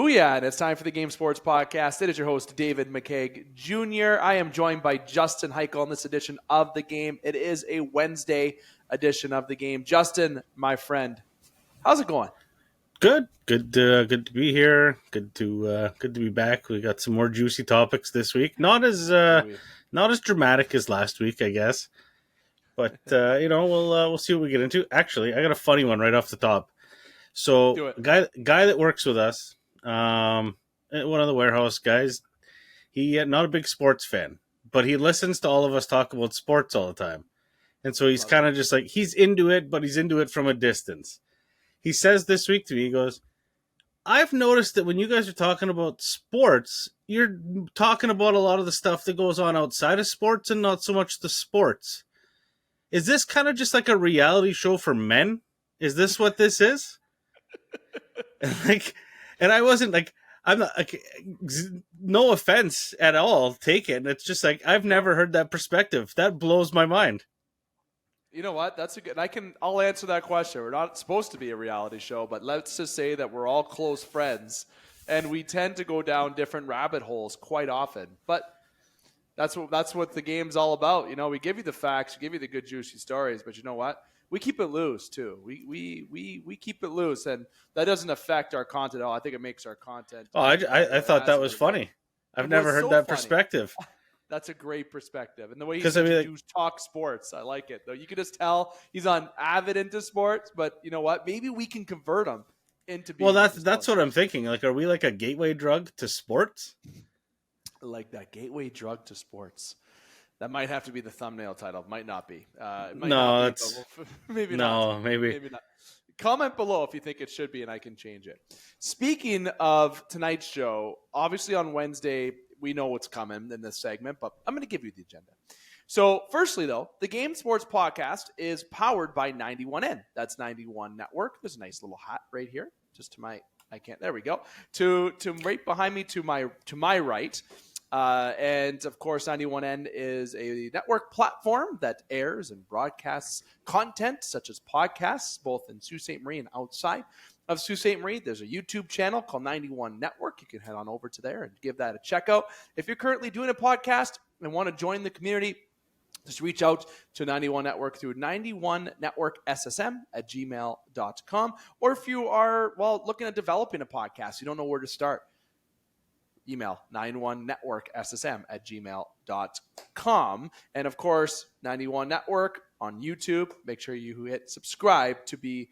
Booyah, and it's time for the Game Sports Podcast. It is your host, David McCaig Jr. I am joined by Justin Heichel on this edition of the game. It is a Wednesday edition of the game. Justin, my friend, how's it going? Good to be here. Good to be back. We got some more juicy topics this week. Not as dramatic as last week, I guess. But we'll see what we get into. Actually, I got a funny one right off the top. So, guy that works with us, one of the warehouse guys, he not a big sports fan, but he listens to all of us talk about sports all the time, and so he's kind of just like he's into it, but he's into it from a distance. He says this week to me, he goes, I've noticed that when you guys are talking about sports, you're talking about a lot of the stuff that goes on outside of sports and not so much the sports. Is this kind of just like a reality show for men? Is this what this is? And I wasn't like, I'm not like, no offense at all taken. It's just like, I've never heard that perspective. That blows my mind. You know what? That's a good. I'll answer that question. We're not supposed to be a reality show, but let's just say that we're all close friends, and we tend to go down different rabbit holes quite often. But that's what the game's all about. You know, we give you the facts, we give you the good juicy stories, but you know what? We keep it loose too. We keep it loose, and that doesn't affect our content at all. I think it makes our content. Oh, I thought that was funny. I've never heard that perspective. That's a great perspective. And the way he talk sports, I like it. Though you can just tell he's avid into sports, but you know what? Maybe we can convert him into being. Well, that's what I'm thinking. Like, are we like a gateway drug to sports? Like that gateway drug to sports. That might have to be the thumbnail title. Might not be. Maybe not. Maybe not. Comment below if you think it should be, and I can change it. Speaking of tonight's show, obviously on Wednesday, we know what's coming in this segment, but I'm going to give you the agenda. So firstly, though, the Game Sports Podcast is powered by 91N. That's 91 Network. There's a nice little hat right here, just to my, there we go. To right behind me, to my right. And of course, 91N is a network platform that airs and broadcasts content such as podcasts, both in Sault Ste. Marie and outside of Sault Ste. Marie. There's a YouTube channel called 91 Network. You can head on over to there and give that a check out. If you're currently doing a podcast and want to join the community, just reach out to 91 Network through 91networkssm@gmail.com. Or if you are, looking at developing a podcast, you don't know where to start, email 91networkssm@gmail.com. And of course, 91 Network on YouTube. Make sure you hit subscribe to be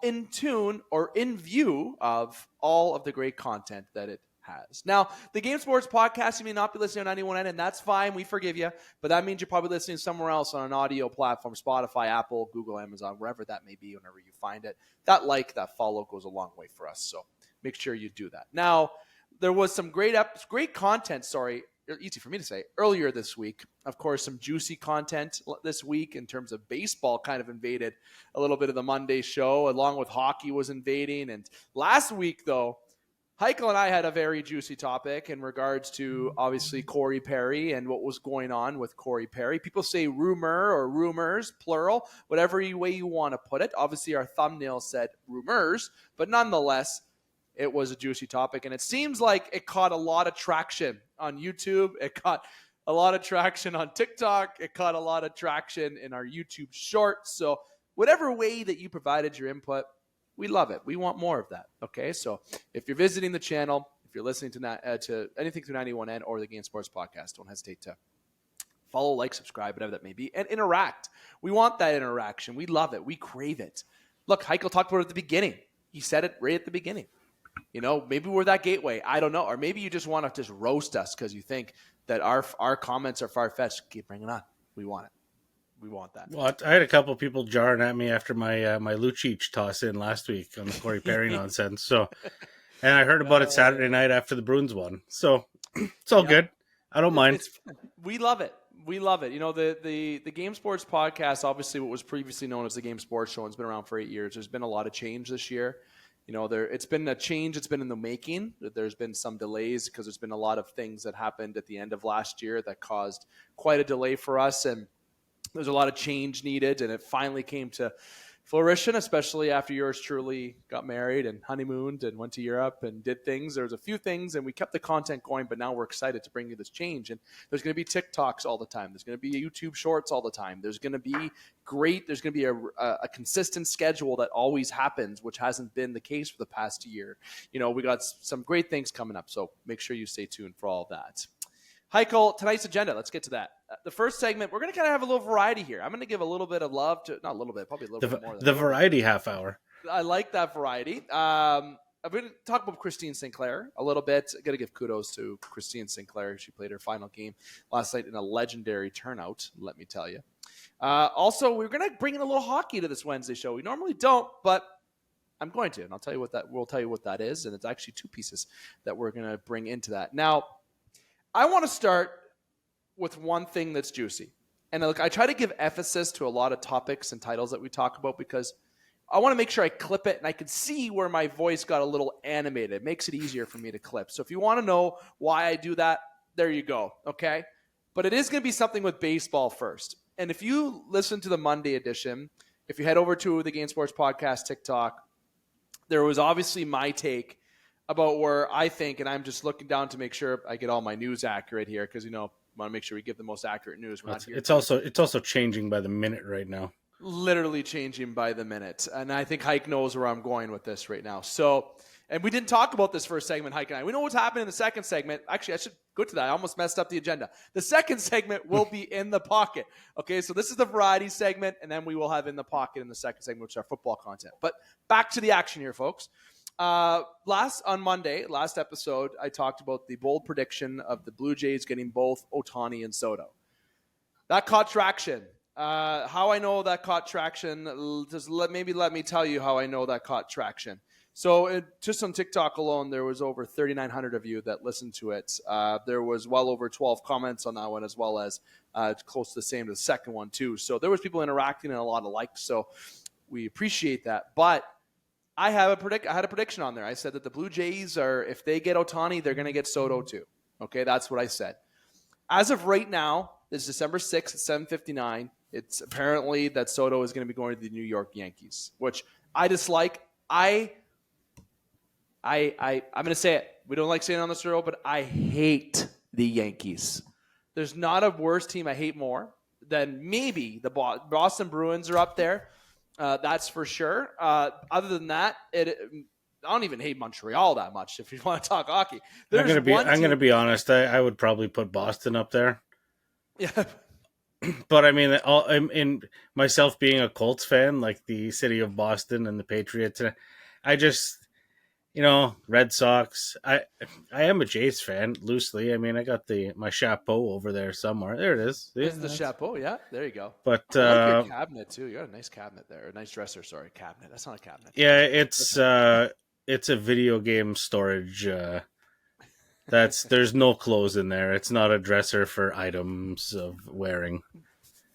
in tune or in view of all of the great content that it has. Now, the Game Sports Podcast, you may not be listening on 91N, and that's fine. We forgive you. But that means you're probably listening somewhere else on an audio platform, Spotify, Apple, Google, Amazon, wherever that may be, whenever you find it. That follow goes a long way for us. So make sure you do that. Now, there was some great content, easy for me to say, earlier this week. Of course, some juicy content this week in terms of baseball kind of invaded a little bit of the Monday show, along with hockey was invading. And last week, though, Heichel and I had a very juicy topic in regards to, obviously, Corey Perry and what was going on with Corey Perry. People say rumor or rumors, plural, whatever way you want to put it. Obviously, our thumbnail said rumors, but nonetheless, it was a juicy topic, and it seems like it caught a lot of traction on YouTube. It caught a lot of traction on TikTok. It caught a lot of traction in our YouTube shorts. So whatever way that you provided your input, we love it. We want more of that, okay? So if you're visiting the channel, if you're listening to anything through 91N or the Game Sports Podcast, don't hesitate to follow, like, subscribe, whatever that may be, and interact. We want that interaction. We love it. We crave it. Look, Heichel talked about it at the beginning. He said it right at the beginning. You know, maybe we're that gateway. I don't know. Or maybe you just want to just roast us because you think that our comments are far-fetched. Keep bringing it on. We want it. We want that. Well, I had a couple of people jarring at me after my my Lucic toss in last week on the Corey Perry nonsense. So, and I heard about it Saturday night after the Bruins won. So it's all good. I don't mind. We love it. We love it. You know, the Game Sports Podcast, obviously what was previously known as the Game Sports Show, and it's been around for 8 years. There's been a lot of change this year. You know, it's been a change. It's been in the making. There's been some delays because there's been a lot of things that happened at the end of last year that caused quite a delay for us. And there's a lot of change needed. And it finally came to flourishing, especially after yours truly got married and honeymooned and went to Europe and did things. There was a few things, and we kept the content going, but now we're excited to bring you this change. And there's going to be TikToks all the time. There's going to be YouTube Shorts all the time. There's going to be a consistent schedule that always happens, which hasn't been the case for the past year. We got some great things coming up, so make sure you stay tuned for all of that. Heiko, tonight's agenda, let's get to that. The first segment, we're going to kind of have a little variety here. I'm going to give a little bit of love to, not a little bit, probably a little bit more. The variety half hour. I like that variety. I'm going to talk about Christine Sinclair a little bit. I'm going to give kudos to Christine Sinclair. She played her final game last night in a legendary turnout, let me tell you. Also, we're going to bring in a little hockey to this Wednesday show. We normally don't, but I'm going to, and we'll tell you what that is, and it's actually two pieces that we're going to bring into that. Now, I want to start with one thing that's juicy. And look, I try to give emphasis to a lot of topics and titles that we talk about because I want to make sure I clip it and I can see where my voice got a little animated. It makes it easier for me to clip. So if you want to know why I do that, there you go, okay? But it is going to be something with baseball first. And if you listen to the Monday edition, if you head over to the Game Sports Podcast TikTok, there was obviously my take about where I think, and I'm just looking down to make sure I get all my news accurate here because, want to make sure we give the most accurate news. It's also changing by the minute right now. Literally changing by the minute. And I think Hike knows where I'm going with this right now. So, and we didn't talk about this first segment, Hike and I. We know what's happening in the second segment. Actually, I should go to that. I almost messed up the agenda. The second segment will be in the pocket. Okay, so this is the variety segment, and then we will have in the pocket in the second segment, which is our football content. But back to the action here, folks. On Monday, last episode, I talked about the bold prediction of the Blue Jays getting both Ohtani and Soto. That caught traction. How I know that caught traction, let me tell you how I know that caught traction. So just on TikTok alone, there was over 3,900 of you that listened to it. There was well over 12 comments on that one, as well as close to the same to the second one too. So there was people interacting and a lot of likes. So we appreciate that. But I had a prediction on there. I said that the Blue Jays if they get Ohtani, they're going to get Soto too. Okay, that's what I said. As of right now, it's December 6th at 7:59. It's apparently that Soto is going to be going to the New York Yankees, which I dislike. I'm going to say it. We don't like saying it on the show, but I hate the Yankees. There's not a worse team I hate more than maybe the Boston Bruins are up there. That's for sure. Other than that, I don't even hate Montreal that much. If you want to talk hockey, I'm going to be honest. I would probably put Boston up there. Yeah, but I mean, in myself being a Colts fan, like the city of Boston and the Patriots, I just, Red Sox. I am a Jays fan loosely. I mean, I got my chapeau over there somewhere. There it is. This is the chapeau. Yeah, there you go. But I like your cabinet too. You got a nice cabinet there. A nice dresser. Sorry, cabinet. That's not a cabinet. Yeah, it's a video game storage. There's no clothes in there. It's not a dresser for items of wearing.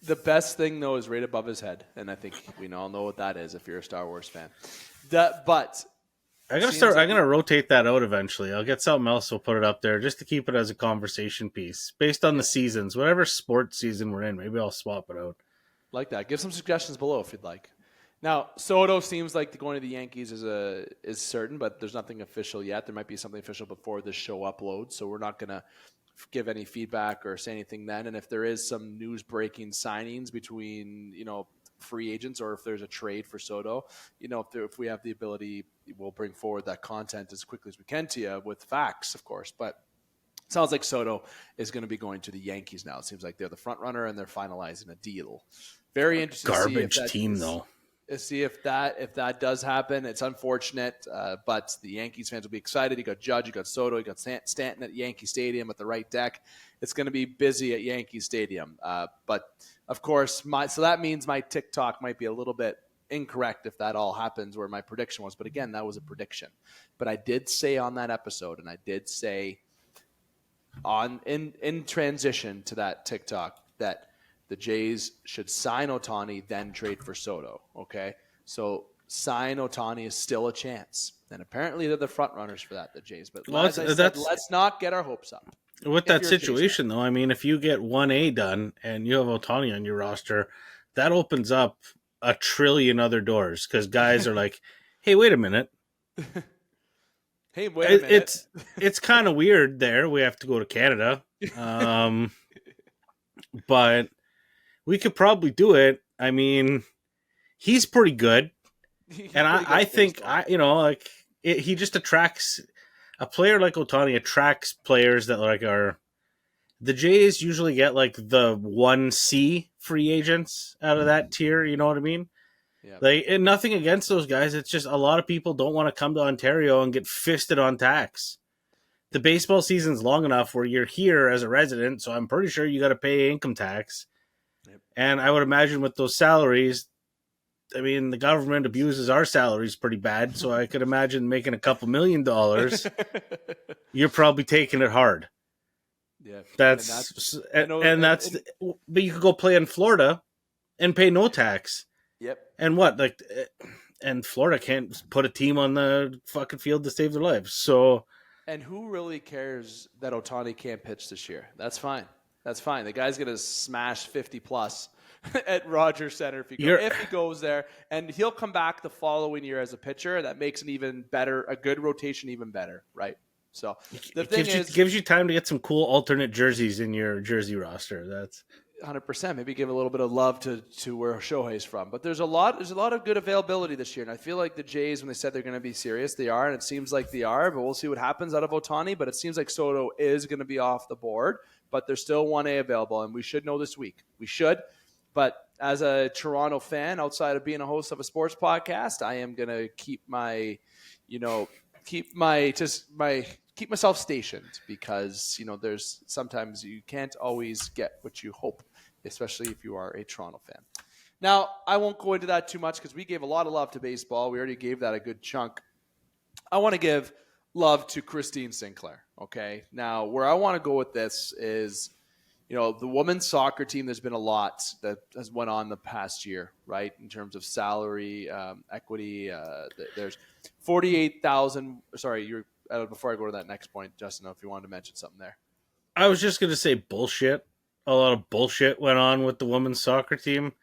The best thing though is right above his head, and I think we all know what that is if you're a Star Wars fan. But I'm gonna rotate that out eventually. I'll get something else. We'll put it up there just to keep it as a conversation piece based on the seasons, whatever sports season we're in. Maybe I'll swap it out. Like that. Give some suggestions below if you'd like. Now, Soto seems like going to the Yankees is certain, but there's nothing official yet. There might be something official before this show uploads, so we're not gonna give any feedback or say anything then. And if there is some news breaking signings between free agents or if there's a trade for Soto, if we have the ability, we'll bring forward that content as quickly as we can to you with facts, of course. But it sounds like Soto is going to be going to the Yankees now. It seems like they're the front runner and they're finalizing a deal. Very interesting. Garbage team though. See if that does happen. It's unfortunate, but the Yankees fans will be excited. You got Judge, you got Soto, you got Stanton at Yankee Stadium at the right deck. It's going to be busy at Yankee Stadium. But of course, so that means my TikTok might be a little bit incorrect if that all happens where my prediction was. But again, that was a prediction. But I did say on that episode, and I did say in transition to that TikTok that the Jays should sign Ohtani, then trade for Soto. Okay, so sign Ohtani is still a chance, and apparently they're the front runners for that, the Jays. But as I said, let's not get our hopes up. With that situation, though, I mean, if you get 1A done and you have Ohtani on your roster, that opens up a trillion other doors because guys are like, hey, wait a minute. Hey, wait a minute. It's kind of weird there. We have to go to Canada. But we could probably do it. I mean, he's pretty good. He's And pretty good I at think, baseball. he just attracts a player like Otani attracts players that like are the Jays usually get like the 1C free agents out of that tier. You know what I mean? Yeah. Like, and nothing against those guys. It's just a lot of people don't want to come to Ontario and get fisted on tax. The baseball season's long enough where you're here as a resident, so I'm pretty sure you got to pay income tax. Yep. And I would imagine with those salaries, I mean, the government abuses our salaries pretty bad, so I could imagine making a couple $1 million. You're probably taking it hard. Yeah. That's I know, but you could go play in Florida and pay no tax. Yep. And what, like, and Florida can't put a team on the fucking field to save their lives. So, and who really cares that Otani can't pitch this year? That's fine. That's fine. The guy's gonna smash 50 plus at Rogers Center if he goes there, and he'll come back the following year as a pitcher. That makes an even better, a good rotation even better, right? So the thing gives you time to get some cool alternate jerseys in your jersey roster. That's 100%. Maybe give a little bit of love to where Shohei's from. But there's a lot of good availability this year. And I feel like the Jays, when they said they're going to be serious, they are. And it seems like they are. But we'll see what happens out of Otani. But it seems like Soto is going to be off the board. But there's still 1A available. And we should know this week. We should. But as a Toronto fan, outside of being a host of a sports podcast, I am going to keep myself stationed because, there's sometimes you can't always get what you hope, especially if you are a Toronto fan. Now, I won't go into that too much because we gave a lot of love to baseball. We already gave that a good chunk. I want to give love to Christine Sinclair, okay? Now, where I want to go with this is, the women's soccer team, there's been a lot that has went on the past year, right, in terms of salary, equity. There's 48,000 – sorry, before I go to that next point, Justin, if you wanted to mention something there. I was just going to say bullshit. A lot of bullshit went on with the women's soccer team.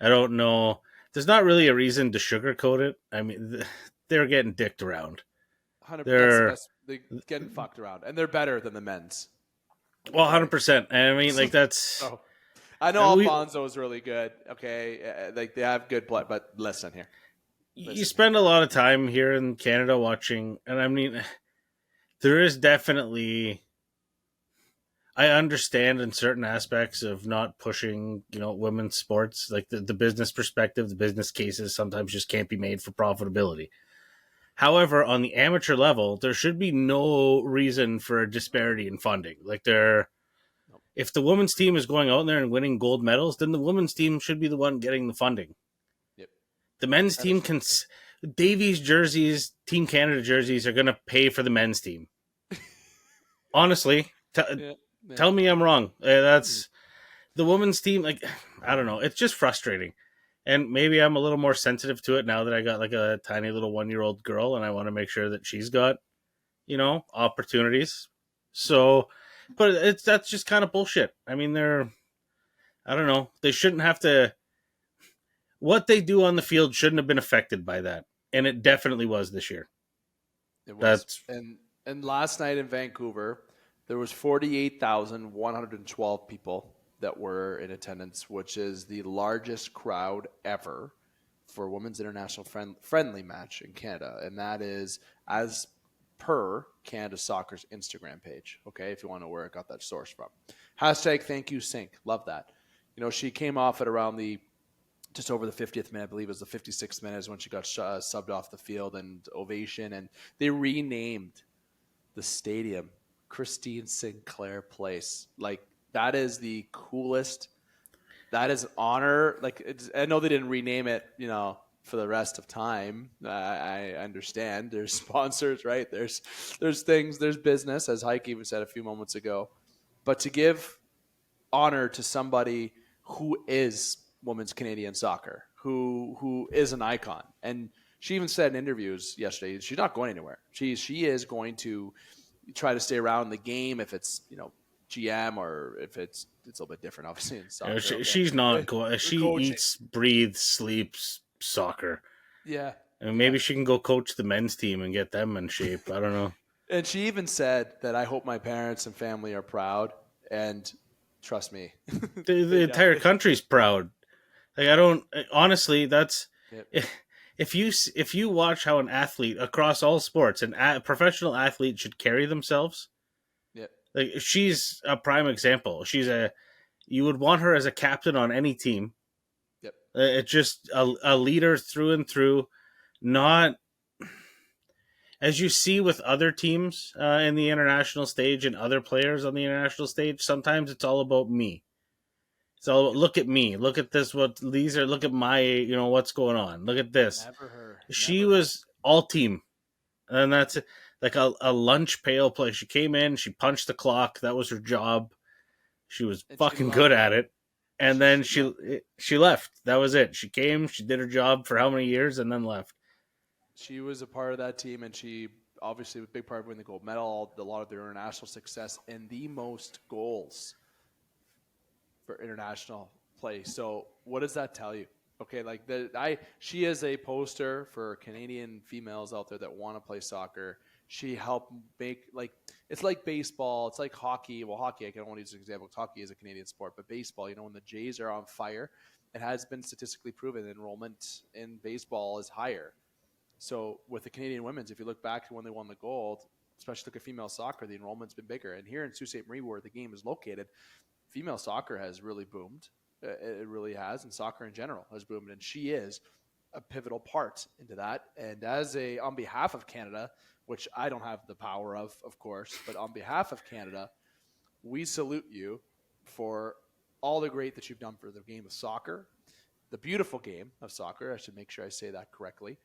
I don't know. There's not really a reason to sugarcoat it. I mean, they're getting dicked around. 100%. They're getting fucked around. And they're better than the men's. Well, 100%. I mean, like, that's... Oh. I know Alfonso is really good, okay? Like, they have good play, but listen here. You spend a lot of time here in Canada watching, and I mean, there is definitely... I understand in certain aspects of not pushing, women's sports, like the business perspective, the business cases sometimes just can't be made for profitability. However, on the amateur level, there should be no reason for a disparity in funding. Like, if the women's team is going out there and winning gold medals, then the women's team should be the one getting the funding. Yep. The men's team can... Davies jerseys, Team Canada jerseys are going to pay for the men's team. Honestly, tell me I'm wrong. That's the women's team. Like, I don't know. It's just frustrating. And maybe I'm a little more sensitive to it now that I got like a tiny little 1-year-old girl and I want to make sure that she's got, opportunities. So, but that's just kind of bullshit. I mean, I don't know. They shouldn't have to, what they do on the field shouldn't have been affected by that. And it definitely was this year. It was. And last night in Vancouver, there was 48,112 people that were in attendance, which is the largest crowd ever for a women's international friendly match in Canada. And that is as per Canada Soccer's Instagram page, okay, if you want to know where I got that source from. Hashtag thank you, Sink. Love that. She came off at around just over the 50th minute. I believe it was the 56th minute is when she got subbed off the field, and ovation. And they renamed the stadium Christine Sinclair Place. Like, that is the coolest. That is an honor. Like, I know they didn't rename it, for the rest of time. I understand. There's sponsors, right? There's things. There's business, as Heike even said a few moments ago. But to give honor to somebody who is women's Canadian soccer, who is an icon, and she even said in interviews yesterday, she's not going anywhere. She is going to try to stay around the game if it's GM or if it's it's a little bit different, obviously, in soccer. She's not going. The She coaching. eats, breathes, sleeps soccer. Yeah. And maybe she can go coach the men's team and get them in shape. I don't know. And she even said that I hope my parents and family are proud. And trust me, The entire country's proud. Like I don't honestly. That's Yep. if you watch how an athlete across all sports, a professional athlete should carry themselves. Yep. Like she's a prime example. You would want her as a captain on any team. Yep. It's just a leader through and through. Not as you see with other teams in the international stage and other players on the international stage. Sometimes it's all about me. So look at me. Look at this. Look at my. What's going on. Look at this. Never her. She was all team, and that's like a lunch pail play. She came in. She punched the clock. That was her job. She was fucking good at it. And then she left. That was it. She came. She did her job for how many years, and then left. She was a part of that team, and she obviously was a big part of winning the gold medal, a lot of their international success, and the most goals for international play. So what does that tell you? Okay, like she is a poster for Canadian females out there that want to play soccer. She helped make, like, it's like baseball, it's like hockey. Well, hockey, I can only use an example because hockey is a Canadian sport, but baseball, when the Jays are on fire, it has been statistically proven enrollment in baseball is higher. So with the Canadian women's, if you look back to when they won the gold, especially look at female soccer, the enrollment's been bigger. And here in Sault Ste. Marie, where the game is located, female soccer has really boomed. It really has, and soccer in general has boomed. And she is a pivotal part into that. And on behalf of Canada, which I don't have the power of course, but on behalf of Canada, we salute you for all the great that you've done for the game of soccer, the beautiful game of soccer. I should make sure I say that correctly.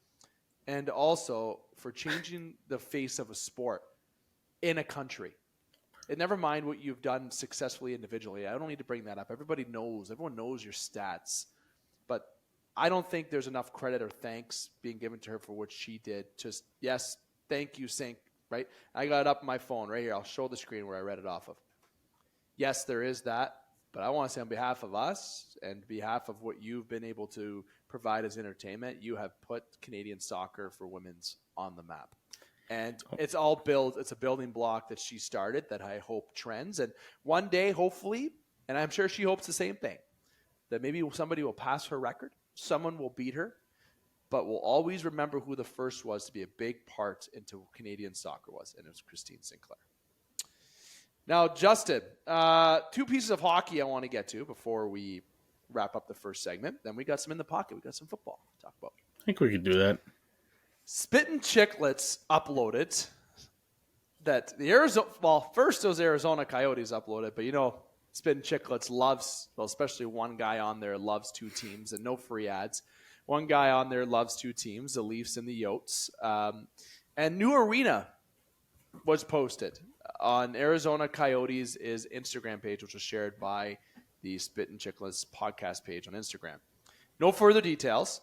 And also for changing the face of a sport in a country. And never mind what you've done successfully individually. I don't need to bring that up. Everyone knows your stats. But I don't think there's enough credit or thanks being given to her for what she did. Just, yes, thank you, Sink, right? I got it up on my phone right here. I'll show the screen where I read it off of. Yes, there is that. But I want to say on behalf of us and behalf of what you've been able to provide as entertainment, you have put Canadian soccer for women's on the map. And it's all it's a building block that she started that I hope trends. And one day, hopefully, and I'm sure she hopes the same thing, that maybe somebody will pass her record, someone will beat her, but we'll always remember who the first was to be a big part into Canadian soccer was, and it was Christine Sinclair. Now, Justin, two pieces of hockey I want to get to before we wrap up the first segment. Then we got some in the pocket. We got some football to talk about. I think we could do that. Spittin' Chicklets uploaded that the Arizona. Well, first those Arizona Coyotes uploaded, but Spittin' Chicklets loves, well, especially one guy on there loves two teams, and no free ads. One guy on there loves two teams, the Leafs and the Yotes. And new arena was posted on Arizona Coyotes' Instagram page, which was shared by the Spittin' Chicklets podcast page on Instagram. No further details.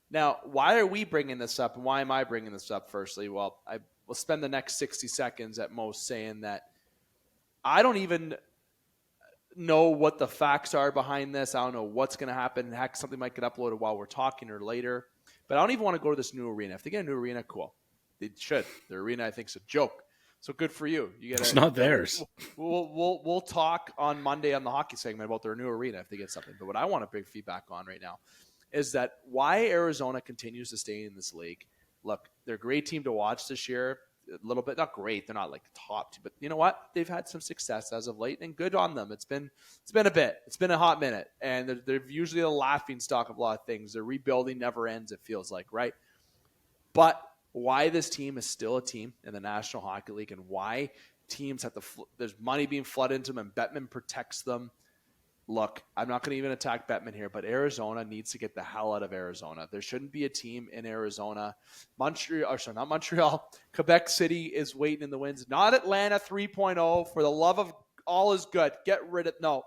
Now, why are we bringing this up, and why am I bringing this up firstly? Well, I will spend the next 60 seconds at most saying that I don't even know what the facts are behind this. I don't know what's going to happen. Heck, something might get uploaded while we're talking or later. But I don't even want to go to this new arena. If they get a new arena, cool. They should. Their arena, I think, is a joke. So good for you. It's not theirs. We'll talk on Monday on the hockey segment about their new arena if they get something. But what I want to bring feedback on right now is that why Arizona continues to stay in this league. Look, they're a great team to watch this year. A little bit, not great. They're not like the top two, but you know what? They've had some success as of late, and good on them. It's been a bit. It's been a hot minute, and they're usually a laughing stock of a lot of things. Their rebuilding never ends, it feels like, right? But why this team is still a team in the National Hockey League, and why teams have to there's money being flooded into them, and Bettman protects them. Look, I'm not going to even attack Bettman here, but Arizona needs to get the hell out of Arizona. There shouldn't be a team in Arizona. Not Montreal. Quebec City is waiting in the wings. Not Atlanta 3.0. For the love of all is good. Get rid of No.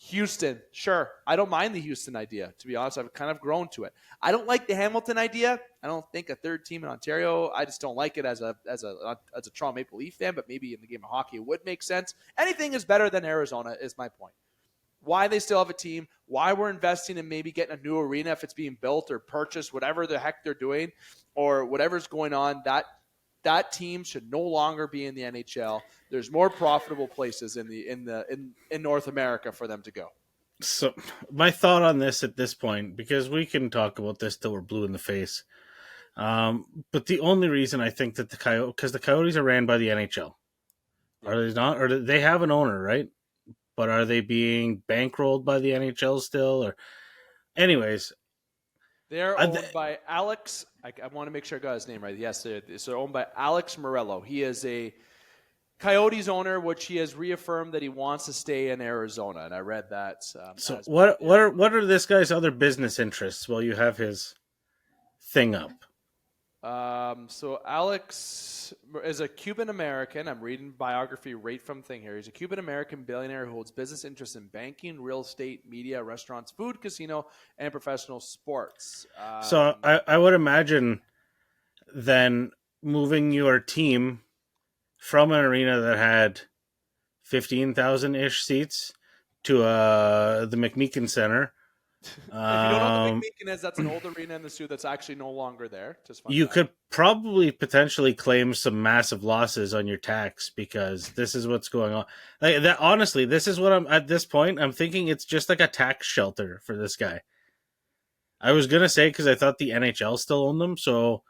Houston, sure. I don't mind the Houston idea. To be honest, I've kind of grown to it. I don't like the Hamilton idea. I don't think a third team in Ontario. I just don't like it as a Toronto Maple Leaf fan. But maybe in the game of hockey, it would make sense. Anything is better than Arizona, is my point. Why they still have a team, why we're investing in maybe getting a new arena if it's being built or purchased, whatever the heck they're doing, or whatever's going on. That team should no longer be in the NHL. There's more profitable places in North America for them to go. So my thought on this at this point, because we can talk about this till we're blue in the face, but the only reason I think that because the Coyotes are ran by the NHL, are they not? Or do they have an owner, right? But are they being bankrolled by the NHL still? Or, anyways, they're owned by Alex. I want to make sure I got his name right. Yes, they're owned by Alex Morello. He is a Coyotes owner, which he has reaffirmed that he wants to stay in Arizona, and I read that. So what are this guy's other business interests? While you have his thing up. So Alex is a Cuban American. I'm reading biography right from thing here. He's a Cuban American billionaire who holds business interests in banking, real estate, media, restaurants, food, casino, and professional sports. So I would imagine then moving your team from an arena that had 15,000-ish seats to the McMeekin Center. If you don't know what the McMeekin is, that's an old arena in the Sioux that's actually no longer there. You could probably potentially claim some massive losses on your tax because this is what's going on. Like that, honestly, this is what I'm at this point. I'm thinking it's just like a tax shelter for this guy. I was gonna say because I thought the NHL still owned them, so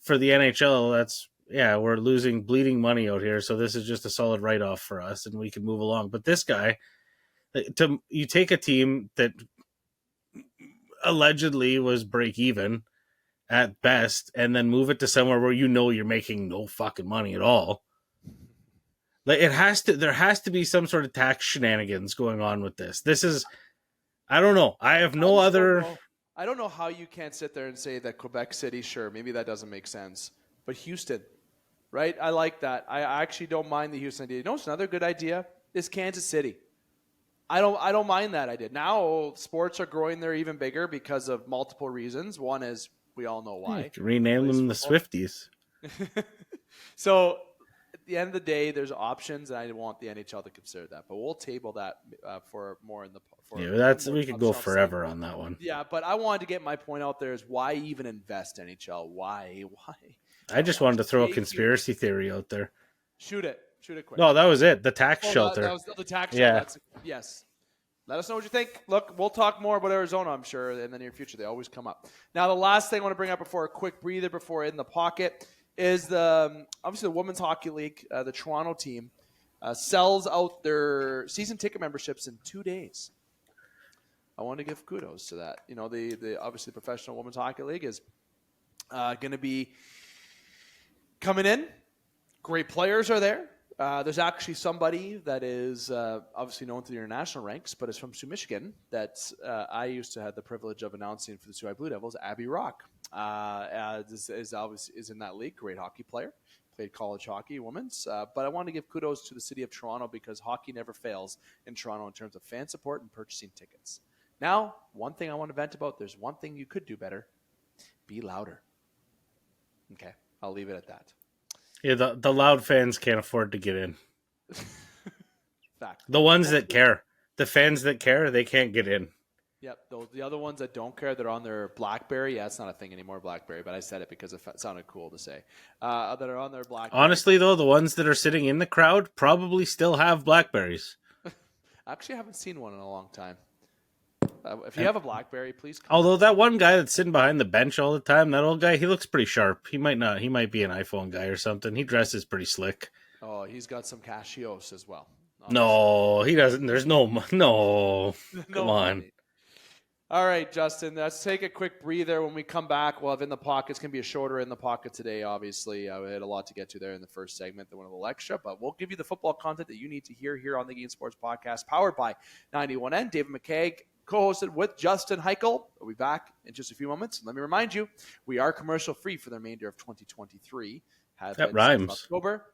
for the NHL, we're losing bleeding money out here. So this is just a solid write-off for us, and we can move along. But this guy, you take a team that allegedly was break even at best and then move it to somewhere where you're making no fucking money at all. Like there has to be some sort of tax shenanigans going on with this. This is, I don't know. I have no other. I don't know how you can't sit there and say that Quebec City, sure, maybe that doesn't make sense, but Houston, right? I like that. I actually don't mind the Houston idea. You know, it's another good idea is Kansas City. I don't mind that idea. Now sports are growing there even bigger because of multiple reasons. One is we all know why. Rename them the Swifties. So at the end of the day, there's options, and I want the NHL to consider that. But we'll table that for more in the. We could go forever on that one. Yeah, but I wanted to get my point out there is why even invest NHL? Why? I just wanted to throw a conspiracy theory out there. Shoot it quick. No, that was it. The tax shelter. That was the tax shelter. Yes. Let us know what you think. Look, we'll talk more about Arizona, I'm sure, in the near future. They always come up. Now, the last thing I want to bring up before a quick breather, before In the Pocket, is obviously the Women's Hockey League, the Toronto team, sells out their season ticket memberships in 2 days. I want to give kudos to that. You know, the obviously Professional Women's Hockey League is going to be coming in. Great players are there. There's actually somebody that is obviously known to the international ranks, but is from Sioux, Michigan, that I used to have the privilege of announcing for the Sioux Blue Devils, Abby Rock. Is in that league, great hockey player, played college hockey, women's. But I want to give kudos to the city of Toronto because hockey never fails in Toronto in terms of fan support and purchasing tickets. Now, one thing I want to vent about, there's one thing you could do better. Be louder. Okay, I'll leave it at that. Yeah, the loud fans can't afford to get in. Fact. The ones that care. The fans that care, they can't get in. Yep. The other ones that don't care, they're on their BlackBerry. Yeah, it's not a thing anymore, BlackBerry, but I said it because it sounded cool to say. That are on their BlackBerry. Honestly, though, the ones that are sitting in the crowd probably still have BlackBerries. Actually, I haven't seen one in a long time. If you have a BlackBerry, please come. Although that one guy that's sitting behind the bench all the time, that old guy, he looks pretty sharp. He might be an iPhone guy or something. He dresses pretty slick. Oh, he's got some Cashios as well. Honestly. No, he doesn't. There's no. Come on. All right, Justin, let's take a quick breather. When we come back, we'll have In the Pocket. It's going to be a shorter In the Pocket today, obviously. We had a lot to get to there in the first segment, the one a little extra, but we'll give you the football content that you need to hear here on the Game Sports Podcast, powered by 91N. David McCaig, co-hosted with Justin Heichel. We'll be back in just a few moments. Let me remind you, we are commercial-free for the remainder of 2023. That rhymes. October.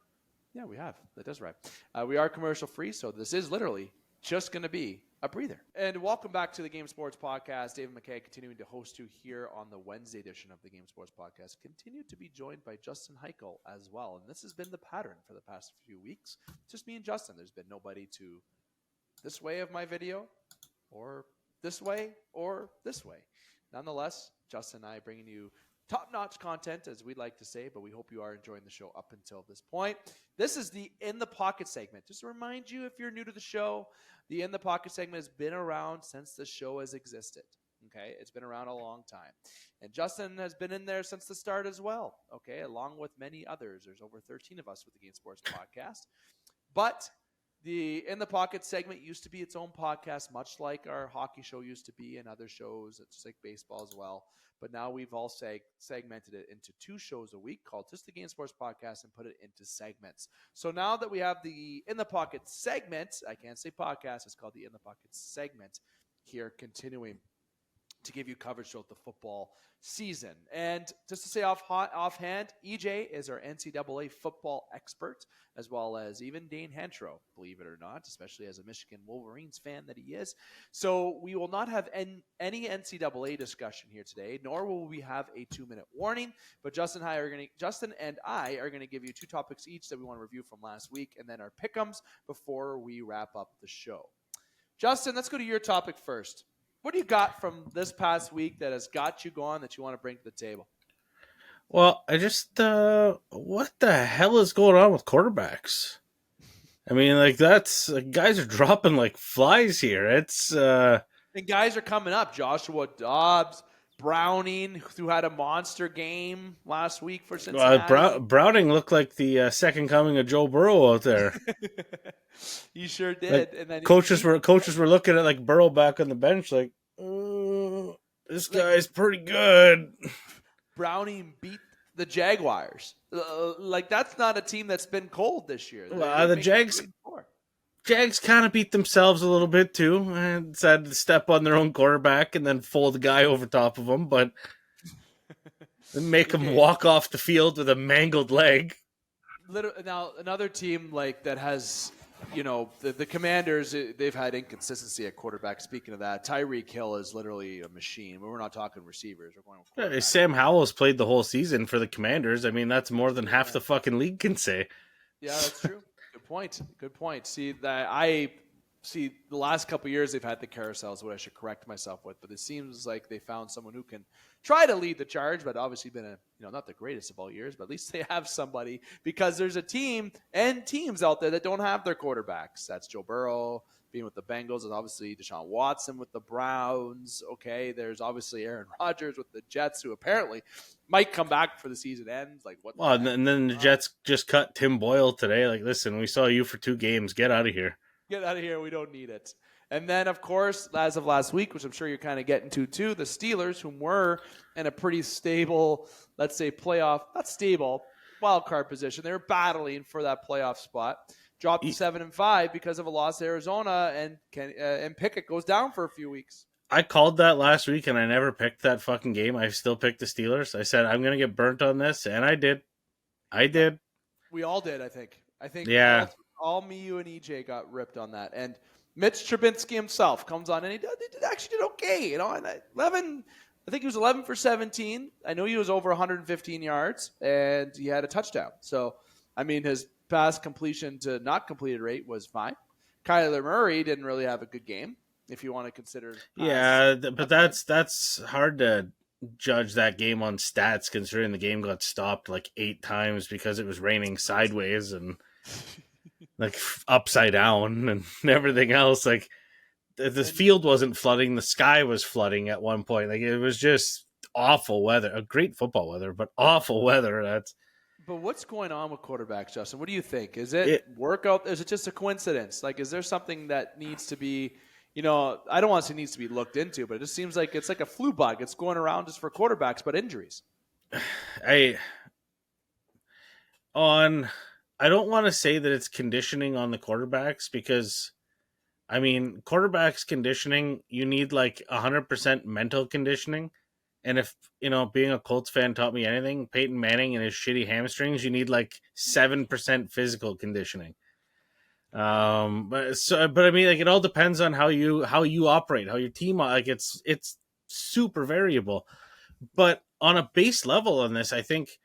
Yeah, we have. That does rhyme. We are commercial-free, so this is literally just going to be a breather. And welcome back to the Game Sports Podcast. David McCaig continuing to host you here on the Wednesday edition of the Game Sports Podcast. Continue to be joined by Justin Heichel as well. And this has been the pattern for the past few weeks. Just me and Justin. There's been nobody to this way of my video or this way or this way. Nonetheless, Justin and I bringing you top-notch content, as we'd like to say, but we hope you are enjoying the show up until this point. This is the In the Pocket segment. Just to remind you, if you're new to the show, the In the Pocket segment has been around since the show has existed. Okay, it's been around a long time. And Justin has been in there since the start as well, okay, along with many others. There's over 13 of us with the Game Sports Podcast. But the In the Pocket segment used to be its own podcast, much like our hockey show used to be and other shows, just like baseball as well. But now we've all segmented it into 2 shows a week called just the Game Sports Podcast and put it into segments. So now that we have the In the Pocket segment, I can't say podcast, it's called the In the Pocket segment here, continuing to give you coverage throughout the football season. And just to say offhand, EJ is our NCAA football expert, as well as even Dane Hentro, believe it or not, especially as a Michigan Wolverines fan that he is. So we will not have any NCAA discussion here today, nor will we have a 2-minute warning. But Justin and I are going to give you 2 topics each that we want to review from last week, and then our pick'ems before we wrap up the show. Justin, let's go to your topic first. What do you got from this past week that has got you going that you want to bring to the table? Well, I just, what the hell is going on with quarterbacks? I mean, like, guys are dropping like flies here. It's, And guys are coming up. Joshua Dobbs, Browning, who had a monster game last week for Cincinnati. Browning looked like the second coming of Joe Burrow out there. He sure did. Like, and then coaches were looking at like Burrow back on the bench, like, this guy's pretty good. Browning beat the Jaguars. Like, that's not a team that's been cold this year. The Jags kind of beat themselves a little bit too, and decided to step on their own quarterback and then fold the guy over top of him, but then make him walk off the field with a mangled leg. Now, another team like that has, the Commanders, they've had inconsistency at quarterback. Speaking of that, Tyreek Hill is literally a machine. We're not talking receivers. We're going quarterback. Sam Howell's played the whole season for the Commanders. I mean, that's more than half the fucking league can say. Yeah, that's true. Good point. See, the last couple of years they've had the carousels, what I should correct myself with, but it seems like they found someone who can try to lead the charge, but obviously been not the greatest of all years, but at least they have somebody, because there's a team and teams out there that don't have their quarterbacks. That's Joe Burrow being with the Bengals, and obviously Deshaun Watson with the Browns. Okay, there's obviously Aaron Rodgers with the Jets, who apparently might come back for the season ends. Like, what? Well, and then the Jets just cut Tim Boyle today. Like, listen, we saw you for 2 games. Get out of here. Get out of here. We don't need it. And then, of course, as of last week, which I'm sure you're kind of getting to too, the Steelers, whom were in a pretty stable, let's say not stable, wild card position. They were battling for that playoff spot. Dropped to 7-5 because of a loss to Arizona, and Pickett goes down for a few weeks. I called that last week, and I never picked that fucking game. I still picked the Steelers. I said, I'm going to get burnt on this, and I did. We all did, I think. Yeah. All me, you, and EJ got ripped on that. And Mitch Trubisky himself comes on, and he actually did okay. And I think he was 11 for 17. I know he was over 115 yards, and he had a touchdown. So, I mean, his pass completion to not completed rate was fine. Kyler Murray didn't really have a good game, if you want to consider. Yeah, but that's hard to judge that game on stats, considering the game got stopped like 8 times because it was raining sideways and like upside down and everything else. Like, the field wasn't flooding, the sky was flooding at one point. Like, it was just awful weather. A great football weather, but awful weather. But what's going on with quarterbacks, Justin? What do you think? Is it workout? Is it just a coincidence? Like, is there something that needs to be, I don't want to say needs to be looked into, but it just seems like it's like a flu bug. It's going around just for quarterbacks, but injuries. I don't want to say that it's conditioning on the quarterbacks, because, I mean, quarterbacks conditioning, you need like 100% mental conditioning. And if, being a Colts fan taught me anything, Peyton Manning and his shitty hamstrings, you need like 7% physical conditioning. But I mean, like, it all depends on how you operate, how your team, like, it's super variable. But on a base level on this, I think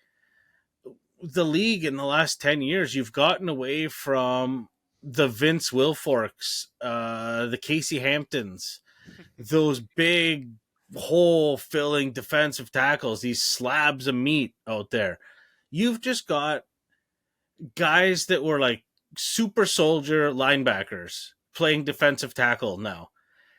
the league in the last 10 years, you've gotten away from the Vince Wilforks, the Casey Hamptons, those big hole filling defensive tackles, these slabs of meat out there. You've just got guys that were like super soldier linebackers playing defensive tackle now.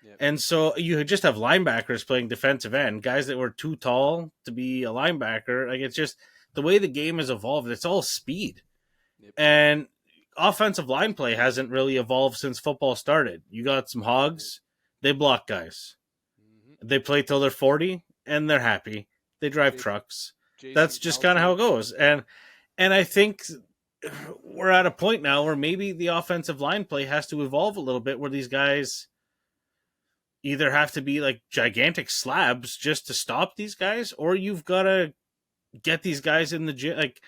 Yep. And so you just have linebackers playing defensive end, guys that were too tall to be a linebacker. Like, it's just the way the game has evolved. It's all speed. Yep. And offensive line play hasn't really evolved since football started. You got some hogs, they block guys. Mm-hmm. They play till they're 40 and they're happy. They drive trucks. That's Jason just kind of how it goes. And I think we're at a point now where maybe the offensive line play has to evolve a little bit, where these guys either have to be like gigantic slabs just to stop these guys, or you've got to get these guys in the gym. Like,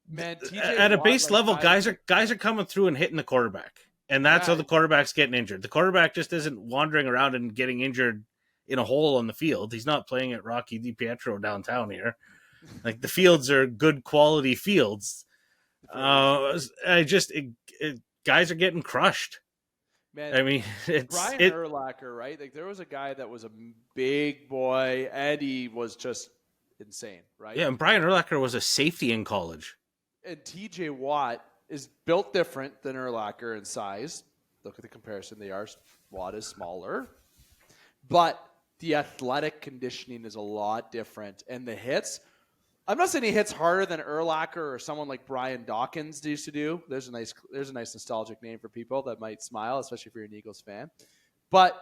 Man, TJ at a Watt, base like, level, guys are coming through and hitting the quarterback, and that's how the quarterback's getting injured. The quarterback just isn't wandering around and getting injured in a hole on the field. He's not playing at Rocky DiPietro downtown here. Like, the fields are good quality fields. Guys are getting crushed. Man, I mean, Brian Urlacher, right? Like, there was a guy that was a big boy. Eddie was just insane, right? Yeah, and Brian Urlacher was a safety in college. And TJ Watt is built different than Urlacher in size. Look at the comparison. Watt is smaller. But the athletic conditioning is a lot different. And the hits, I'm not saying he hits harder than Urlacher or someone like Brian Dawkins used to do. There's a nice nostalgic name for people that might smile, especially if you're an Eagles fan. But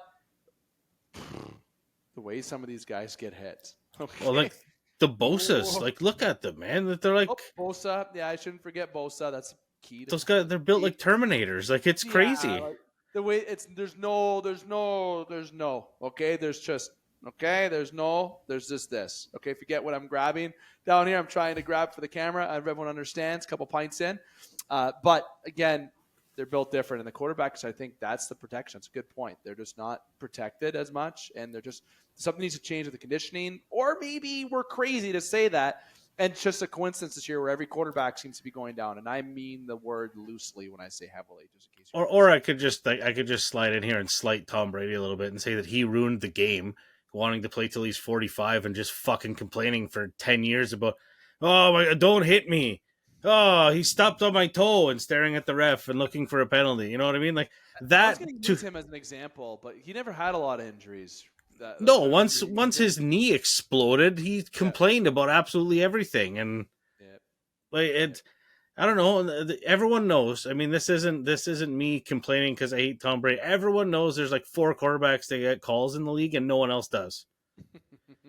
the way some of these guys get hit. Okay. Well, like the Bosas, like, look at them, man. They're like Bosa. Yeah, I shouldn't forget Bosa. That's key. Those guys, they're built like Terminators. Like, it's crazy. Like, the way there's no. Okay, there's just okay. There's just this. Okay, forget what I'm grabbing down here. I'm trying to grab for the camera. Everyone understands. Couple pints in, but again, they're built different. And the quarterbacks, I think that's the protection. It's a good point. They're just not protected as much, and they're just something needs to change with the conditioning. Or maybe we're crazy to say that. And it's just a coincidence this year where every quarterback seems to be going down, and I mean the word loosely when I say heavily, just in case. Or I could just slide in here and slight Tom Brady a little bit and say that he ruined the game, wanting to play till he's 45 and just fucking complaining for 10 years about, oh my God, don't hit me. Oh, he stepped on my toe, and staring at the ref and looking for a penalty. You know what I mean? Like that. I was going to use him as an example, but he never had a lot of injuries. Once his knee exploded, he complained about absolutely everything, and like it. I don't know. Everyone knows. I mean, this isn't me complaining because I hate Tom Brady. Everyone knows there's like 4 quarterbacks that get calls in the league, and no one else does.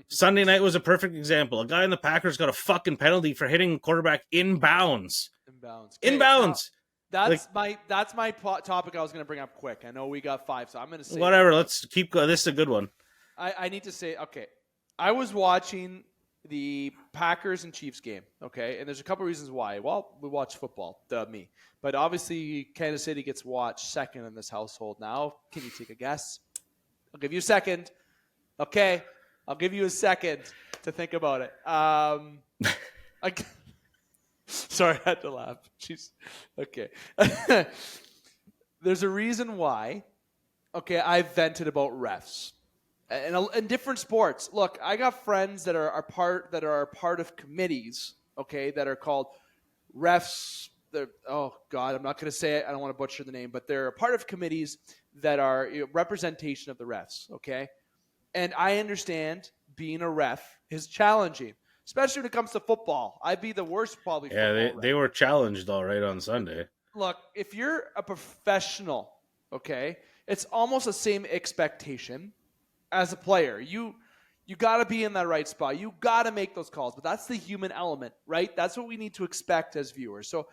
Sunday night was a perfect example. A guy in the Packers got a fucking penalty for hitting a quarterback in bounds. In bounds. That's my topic I was going to bring up quick. I know we got 5, so I'm going to say whatever. Let's keep going. This is a good one. I need to say, okay, I was watching the Packers and Chiefs game, okay, and there's a couple reasons why. Well, we watch football, me. But obviously, Kansas City gets watched second in this household now. Can you take a guess? I'll give you a second. Okay, I'll give you a second to think about it. Sorry, I had to laugh. Jeez. Okay. There's a reason why. Okay, I've vented about refs. In different sports. Look, I got friends that are part of committees, okay, that are called refs. Oh God, I'm not going to say it. I don't want to butcher the name, but they're a part of committees that are representation of the refs, okay? And I understand being a ref is challenging, especially when it comes to football. I'd be the worst probably. Yeah, they were challenged all right on Sunday. Look, if you're a professional, okay, it's almost the same expectation as a player. You got to be in that right spot. You got to make those calls. But that's the human element, right? That's what we need to expect as viewers. So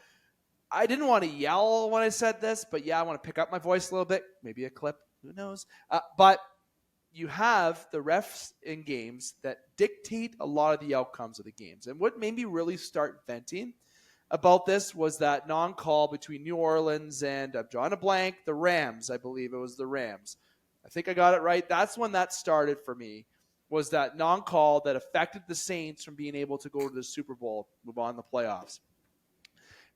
I didn't want to yell when I said this, but yeah, I want to pick up my voice a little bit. Maybe a clip. Who knows? But you have the refs in games that dictate a lot of the outcomes of the games. And what made me really start venting about this was that non-call between New Orleans and, I'm drawing a blank, the Rams. I believe it was the Rams. I think I got it right. That's when that started for me, was that non-call that affected the Saints from being able to go to the Super Bowl, move on to the playoffs.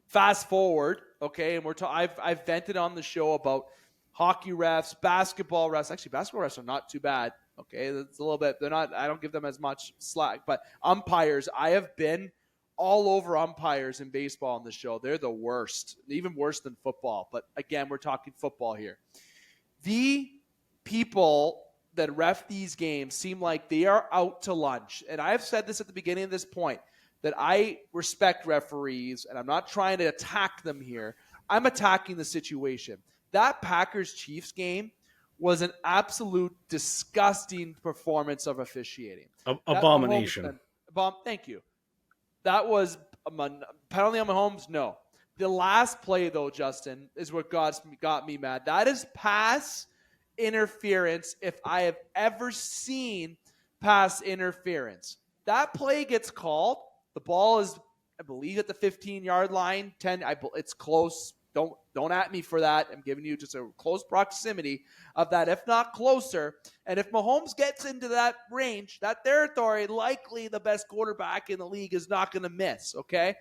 Fast forward, okay, and I've vented on the show about hockey refs, basketball refs. Actually, basketball refs are not too bad. Okay, it's a little bit. They're not. I don't give them as much slack. But umpires, I have been all over umpires in baseball on the show. They're the worst, even worse than football. But again, we're talking football here. The people that ref these games seem like they are out to lunch. And I've said this at the beginning of this point, that I respect referees, and I'm not trying to attack them here. I'm attacking the situation. That Packers-Chiefs game was an absolute disgusting performance of officiating. Abomination. Thank you. That was a penalty on Mahomes? No. The last play, though, Justin, is what got me mad. That is pass interference if I have ever seen pass interference. That play gets called. The ball is, I believe, at the 15-yard line. It's close. Don't at me for that. I'm giving you just a close proximity of that, if not closer. And if Mahomes gets into that range, that territory, likely the best quarterback in the league is not going to miss, okay?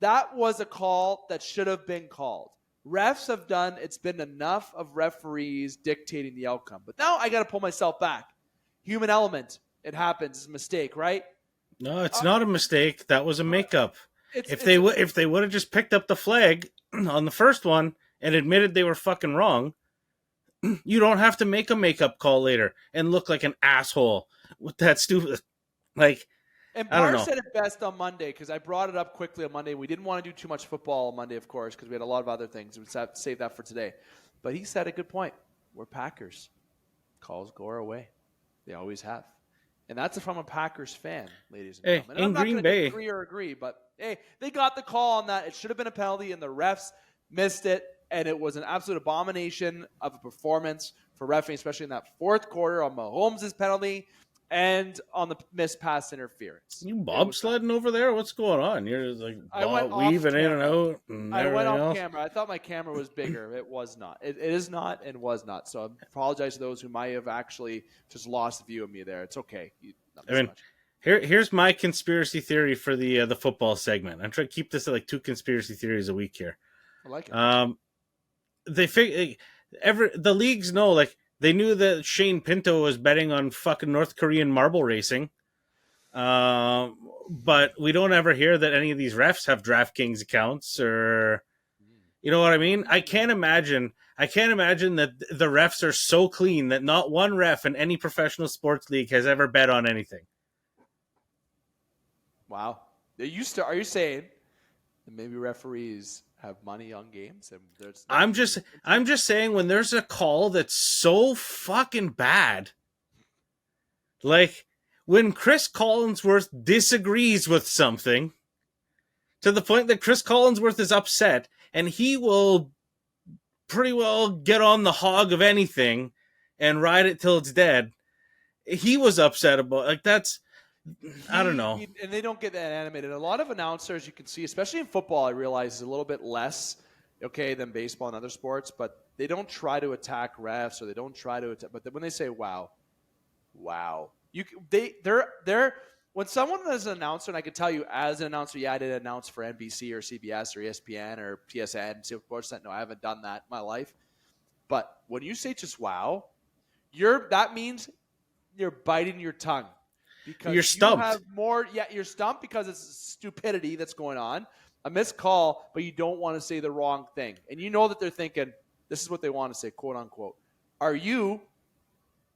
That was a call that should have been called. Refs have done, it's been enough of referees dictating the outcome. But now I got to pull myself back. Human element. It happens. It's a mistake, right? No, it's not a mistake. That was a makeup. If they would have just picked up the flag on the first one and admitted they were fucking wrong, you don't have to make a makeup call later and look like an asshole with that stupid, like, and I don't Barr know. said it best on Monday, because I brought it up quickly on Monday. We didn't want to do too much football on Monday, of course, because we had a lot of other things. We have to save that for today. But he said a good point. We're Packers. Calls go our way. They always have. And that's from a Packers fan, ladies and gentlemen. And I'm not going to agree or agree, but hey, they got the call on that. It should have been a penalty, and the refs missed it, and it was an absolute abomination of a performance for refereeing, especially in that fourth quarter on Mahomes' penalty and on the missed pass interference. You bobsledding over there? What's going on? You're like weaving in and out and I went off else? camera. I thought my camera was bigger. It was not. It is not and was not. So I apologize to those who might have actually just lost view of me there. It's okay. Here's my conspiracy theory for the football segment. I'm trying to keep this at like 2 conspiracy theories a week here. I like it. The leagues know, like, they knew that Shane Pinto was betting on fucking North Korean marble racing. But we don't ever hear that any of these refs have DraftKings accounts, or, you know what I mean? I can't imagine that the refs are so clean that not one ref in any professional sports league has ever bet on anything. Wow. Are you saying that maybe referees have money on games? And I'm just saying, when there's a call that's so fucking bad, like when Chris Collinsworth disagrees with something to the point that Chris Collinsworth is upset, and he will pretty well get on the hog of anything and ride it till it's dead. He was upset about, like, that's, I don't know. And they don't get that animated. A lot of announcers, you can see, especially in football, I realize is a little bit less than baseball and other sports, but they don't try to attack refs, or they don't try to attack. But when they say wow, they're when someone is an announcer, and I can tell you as an announcer, yeah, I did announce for NBC or CBS or ESPN or TSN, SportsNet. No, I haven't done that in my life. But when you say just wow, that means you're biting your tongue. Because you're stumped. You're stumped because it's stupidity that's going on, a missed call, but you don't want to say the wrong thing. And you know that they're thinking, this is what they want to say, quote unquote. Are you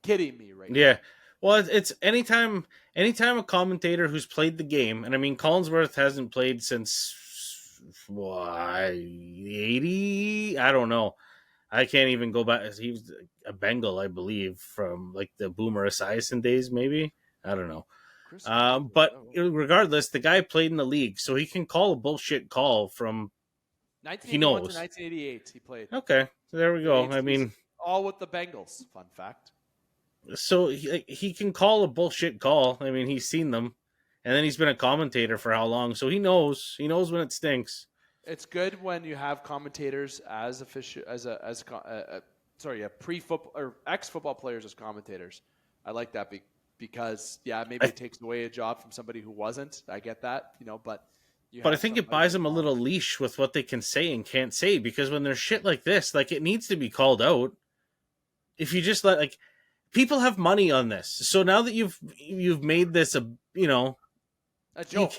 kidding me right now? Yeah. Well, it's anytime a commentator who's played the game, and I mean, Collinsworth hasn't played since, 80? I don't know. I can't even go back. He was a Bengal, I believe, from like the Boomer Esiason days, maybe. I don't know. But regardless, the guy played in the league, so he can call a bullshit call from 1981 to 1988 he played. Okay, so there we go. I mean, all with the Bengals. Fun fact. So he can call a bullshit call. I mean, he's seen them, and then he's been a commentator for how long, so he knows when it stinks. It's good when you have commentators as pre-football or ex-football players as commentators. I like that because maybe it takes away a job from somebody who wasn't. I get that, but you But I have think it somebody buys who's them a little knowledgeable. leash with what they can say and can't say, because when there's shit like this, like, it needs to be called out. If you just let, like, people have money on this, so now that you've made this A you joke.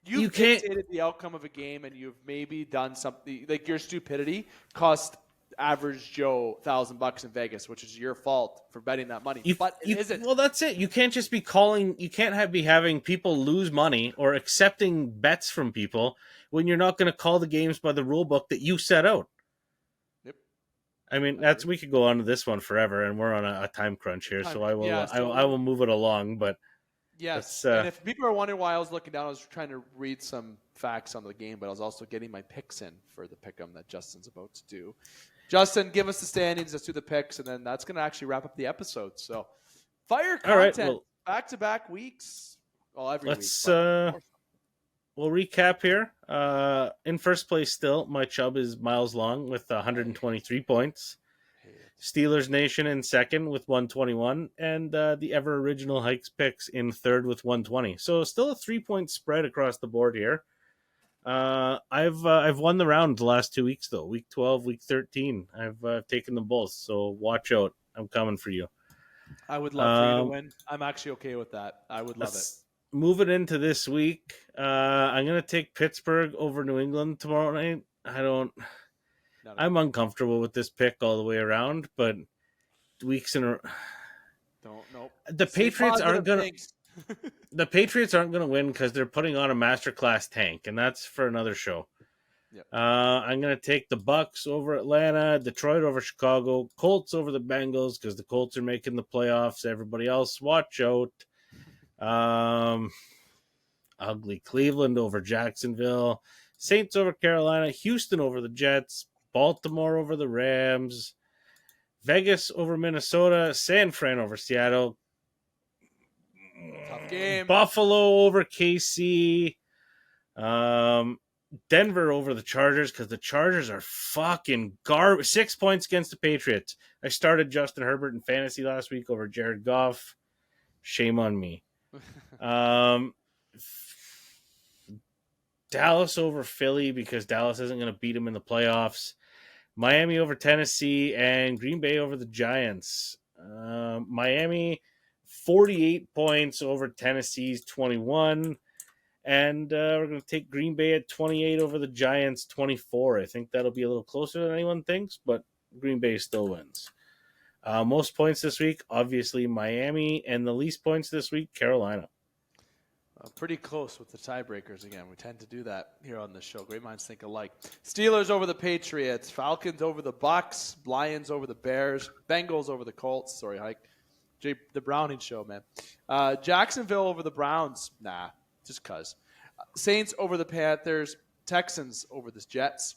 you You've can't. dictated the outcome of a game, and you've maybe done something like your stupidity cost average Joe $1,000 in Vegas, which is your fault for betting that money. But it isn't. Well, that's it. You can't just be calling. You can't be having people lose money or accepting bets from people when you're not going to call the games by the rule book that you set out. Yep, I mean, I agree. we could go on to this one forever, and we're on a time crunch here, so Yeah. I will move it along. But Yes, let's and if people are wondering why I was looking down, I was trying to read some facts on the game, but I was also getting my picks in for the pick'em that Justin's about to do. Justin, give us the standings. Let's do the picks, and then that's going to actually wrap up the episode. So, fire all right. content, Well, back-to-back weeks. Well, every week, let's but more so. we'll recap here. In first place, still, my chub is Miles Long with 123 points. Steelers Nation in second with 121, and the ever original Hikes Picks in third with 120. So still a 3-point spread across the board here. I've won the round the last 2 weeks though. Week 12, week 13. I've taken them both. So watch out. I'm coming for you. I would love for you to win. I'm actually okay with that. I would love it. Move it into this week. I'm gonna take Pittsburgh over New England tomorrow night. I'm uncomfortable with this pick all the way around, but weeks in a Nope. The Patriots aren't gonna. The Patriots aren't gonna win because they're putting on a masterclass tank, and that's for another show. Yep. I'm gonna take the Bucks over Atlanta, Detroit over Chicago, Colts over the Bengals because the Colts are making the playoffs. Everybody else, watch out. Ugly Cleveland over Jacksonville, Saints over Carolina, Houston over the Jets, Baltimore over the Rams, Vegas over Minnesota, San Fran over Seattle, Tough game. Buffalo over KC, Denver over the Chargers because the Chargers are fucking garbage. 6 points against the Patriots. I started Justin Herbert in fantasy last week over Jared Goff. Shame on me. Dallas over Philly because Dallas isn't going to beat them in the playoffs. Miami over Tennessee and Green Bay over the Giants. Miami 48 points over Tennessee's 21. And we're going to take Green Bay at 28 over the Giants 24. I think that'll be a little closer than anyone thinks, but Green Bay still wins. Most points this week, obviously Miami, and the least points this week, Carolina. Pretty close with the tiebreakers again. We tend to do that here on this show. Great minds think alike. Steelers over the Patriots. Falcons over the Bucks. Lions over the Bears. Bengals over the Colts. Sorry, Hike. The Browning show, man. Jacksonville over the Browns. Nah, just cuz. Saints over the Panthers. Texans over the Jets.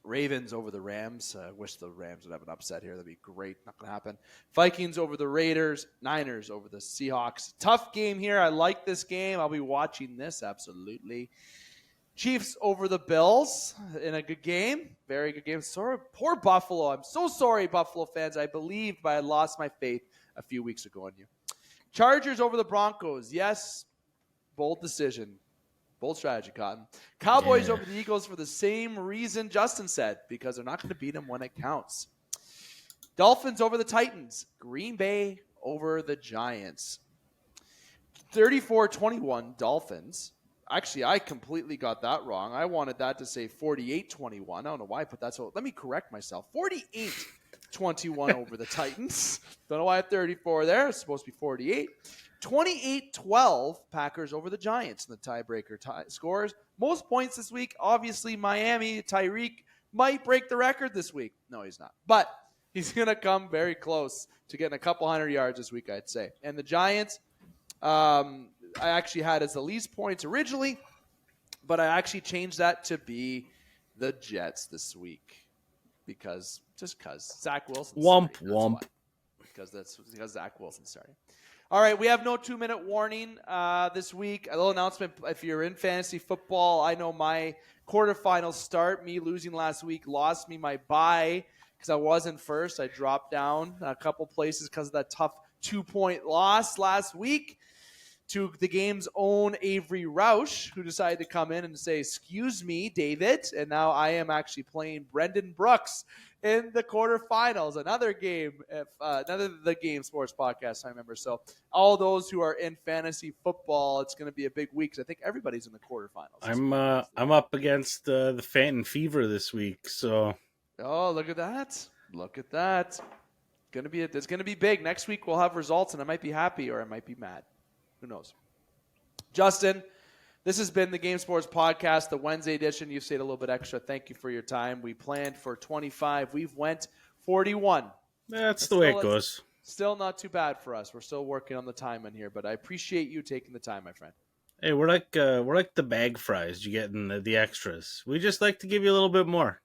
Ravens over the Rams. I wish the Rams would have an upset here. That'd be great. Not going to happen. Vikings over the Raiders. Niners over the Seahawks. Tough game here. I like this game. I'll be watching this, absolutely. Chiefs over the Bills in a good game. Very good game. Sorry, poor Buffalo. I'm so sorry, Buffalo fans. I believed, but I lost my faith a few weeks ago on you. Chargers over the Broncos. Yes, bold decision. Bold strategy, Cotton. Cowboys over the Eagles for the same reason Justin said, because they're not going to beat them when it counts. Dolphins over the Titans. Green Bay over the Giants. 34-21 Dolphins. Actually, I completely got that wrong. I wanted that to say 48-21. I don't know why I put that. So let me correct myself. 48-21 over the Titans. Don't know why I had 34 there. It's supposed to be 48. 28-12 Packers over the Giants in the tiebreaker scores. Most points this week, obviously Miami. Tyreek might break the record this week. No, he's not. But he's going to come very close to getting a couple hundred yards this week, I'd say. And the Giants, I actually had as the least points originally, but I actually changed that to be the Jets this week because Zach Wilson. Womp. Because Zach Wilson starting. All right, we have no 2-minute warning this week. A little announcement: if you're in fantasy football, I know my quarterfinals start. Me losing last week lost me my bye because I wasn't first. I dropped down a couple places because of that tough 2-point loss last week to the game's own Avery Roush, who decided to come in and say, "Excuse me, David." And now I am actually playing Brendan Brooks in the quarterfinals. Another game, another The Game Sports Podcast, I remember. So all those who are in fantasy football, it's going to be a big week because I think everybody's in the quarterfinals. I'm up against the Phantom Fever this week, so. Oh, look at that! Look at that! It's gonna be big. Next week we'll have results, and I might be happy or I might be mad. Who knows? Justin, this has been the Game Sports Podcast, the Wednesday edition. You've stayed a little bit extra. Thank you for your time. We planned for 25. We've went 41. That's the way it goes. Still not too bad for us. We're still working on the time in here, but I appreciate you taking the time, my friend. Hey, we're like the bag fries you get in the extras. We just like to give you a little bit more.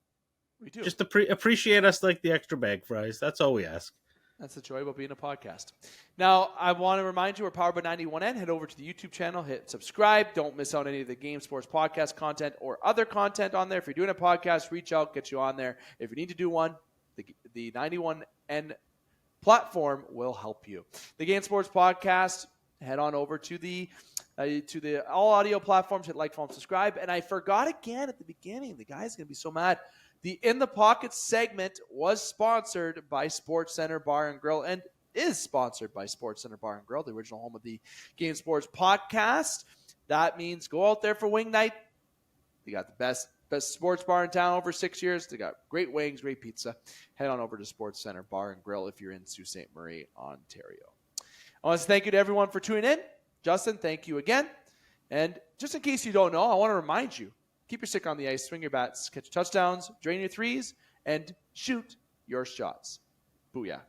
We do. Just appreciate us like the extra bag fries. That's all we ask. That's the joy about being a podcast. Now, I want to remind you, we're powered by 91N. Head over to the YouTube channel, hit subscribe. Don't miss out any of the Game Sports Podcast content or other content on there. If you're doing a podcast, reach out, get you on there. If you need to do one, the 91N platform will help you. The Game Sports Podcast, head on over to the all audio platforms, hit like, follow, and subscribe. And I forgot again at the beginning, the guy's going to be so mad. The In the Pocket segment was sponsored by SportsCenter Bar and Grill and is sponsored by SportsCenter Bar and Grill, the original home of the Game Sports Podcast. That means go out there for wing night. They got the best sports bar in town over 6 years. They got great wings, great pizza. Head on over to SportsCenter Bar and Grill if you're in Sault Ste. Marie, Ontario. I want to thank you to everyone for tuning in. Justin, thank you again. And just in case you don't know, I want to remind you, keep your stick on the ice, swing your bats, catch touchdowns, drain your threes, and shoot your shots. Booyah.